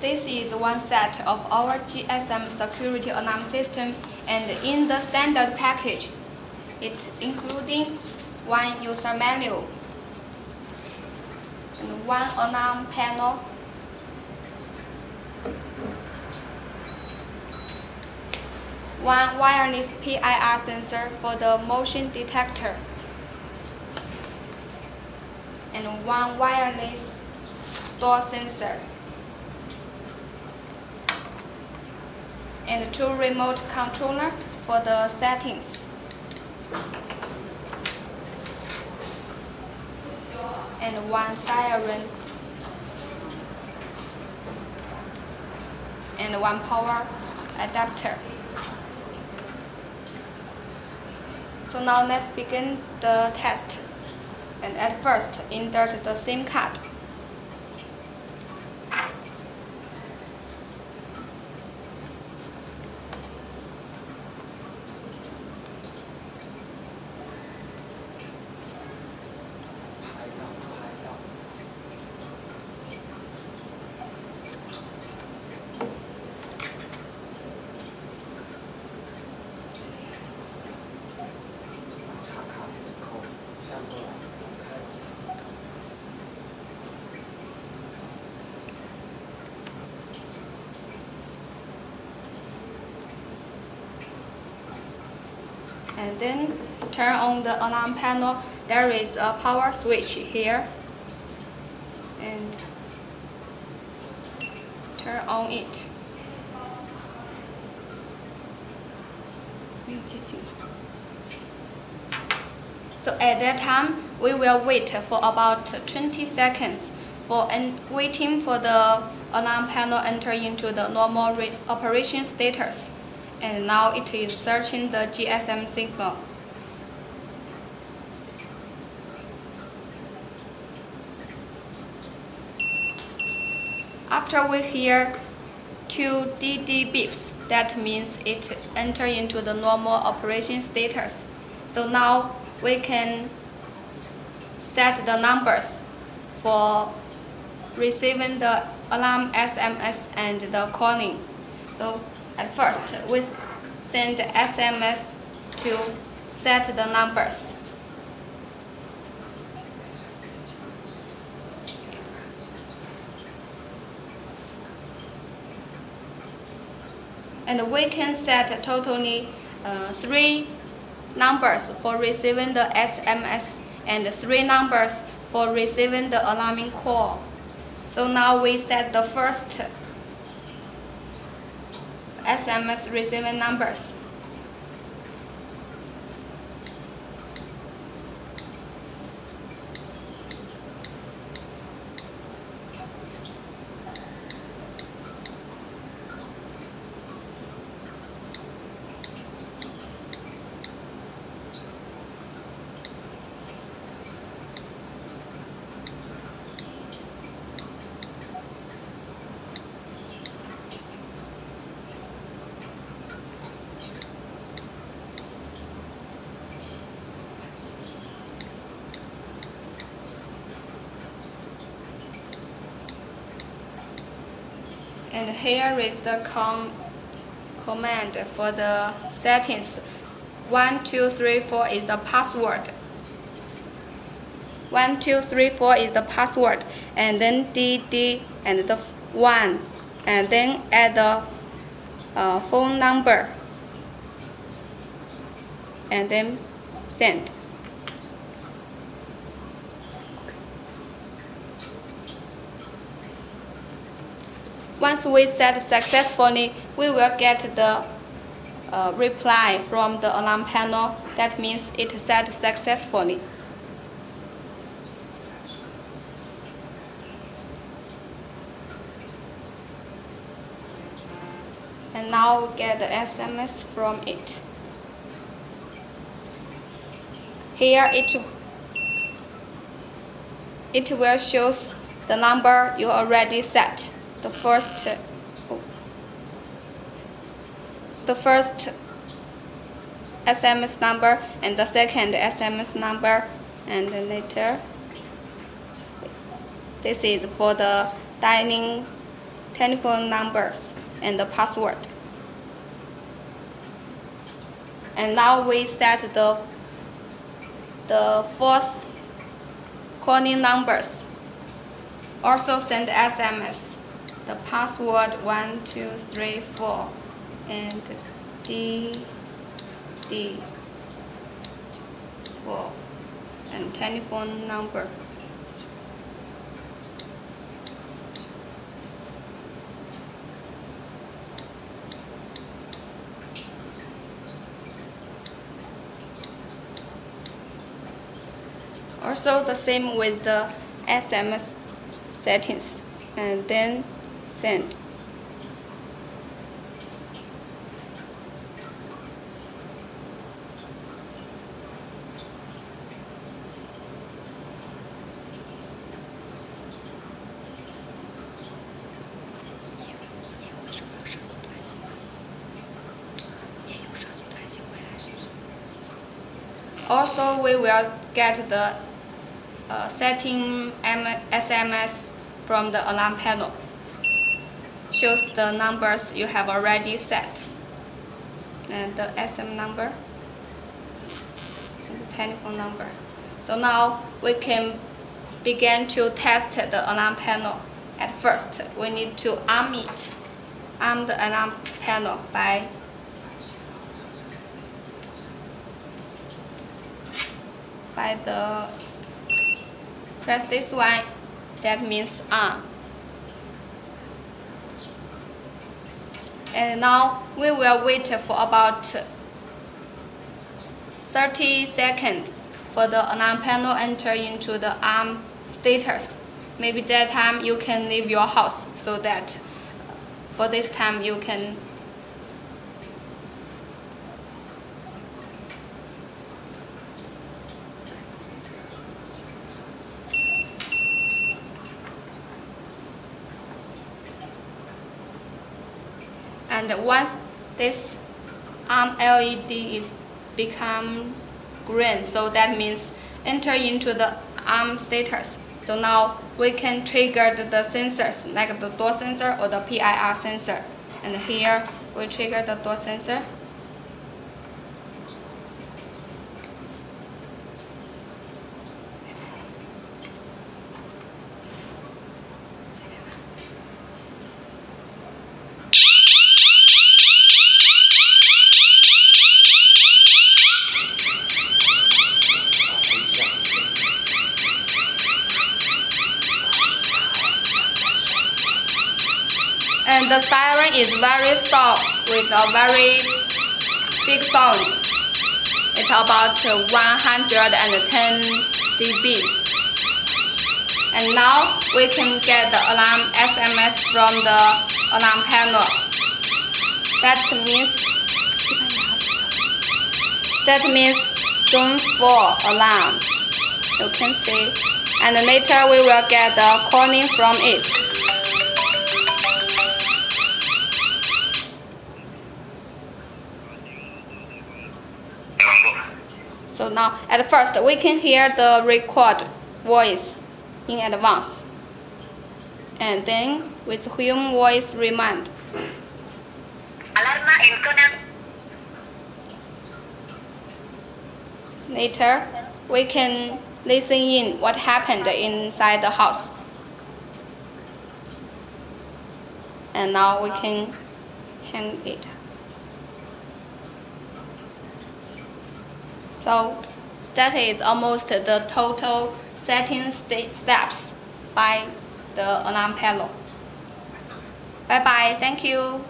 This is one set of our GSM security alarm system, and in the standard package, it including one user manual and one alarm panel, one wireless PIR sensor for the motion detector, and one wireless door sensor, and two remote controllers for the settings, and one siren, and one power adapter. So now let's begin the test. And at first, insert the SIM card. And then turn on the alarm panel. There is a power switch here, and turn on it. So at that time, we will wait for about 20 seconds waiting for the alarm panel enter into the normal operation status. And now it is searching the GSM signal. After we hear 2 DD beeps, that means it enter into the normal operation status. So now we can set the numbers for receiving the alarm SMS and the calling. So at first, we send SMS to set the numbers. And we can set totally 3 numbers for receiving the SMS and 3 numbers for receiving the alarming call. So now we set the first SMS receiving numbers. And here is the command for the settings. 1, 2, 3, 4 is the password. 1, 2, 3, 4 is the password, and then DD and the 1, and then add the phone number, and then send. Once we set successfully, we will get the reply from the alarm panel. That means it set successfully. And now we get the SMS from it. Here it will show the number you already set. The first SMS number and the second SMS number, and later this is for the dialing telephone numbers and the password. And now we set the false calling numbers. Also send SMS. The password 1234 and DD4 and telephone number. Also the same with the SMS settings, and then send. Also, we will get the setting SMS from the alarm panel. Shows the numbers you have already set, and the SM number and the telephone number. So now we can begin to test the alarm panel. At first, we need to arm the alarm panel by the press this one, that means arm. And now we will wait for about 30 seconds for the alarm panel enter into the arm status. Maybe that time you can leave your house, so that for this time you can and once this arm LED is become green, so that means enter into the arm status. So now we can trigger the sensors like the door sensor or the PIR sensor. And here we trigger the door sensor. And the siren is very soft with a very big sound. It's about 110 dB. And now we can get the alarm SMS from the alarm panel. That means zone 4 alarm. You can see. And later we will get the calling from it. So now, at first, we can hear the record voice in advance, and then with human voice remind. Alarma encoder. Later, we can listen in what happened inside the house. And now we can hang it. So that is almost the total setting steps by the alarm panel. Bye bye, thank you.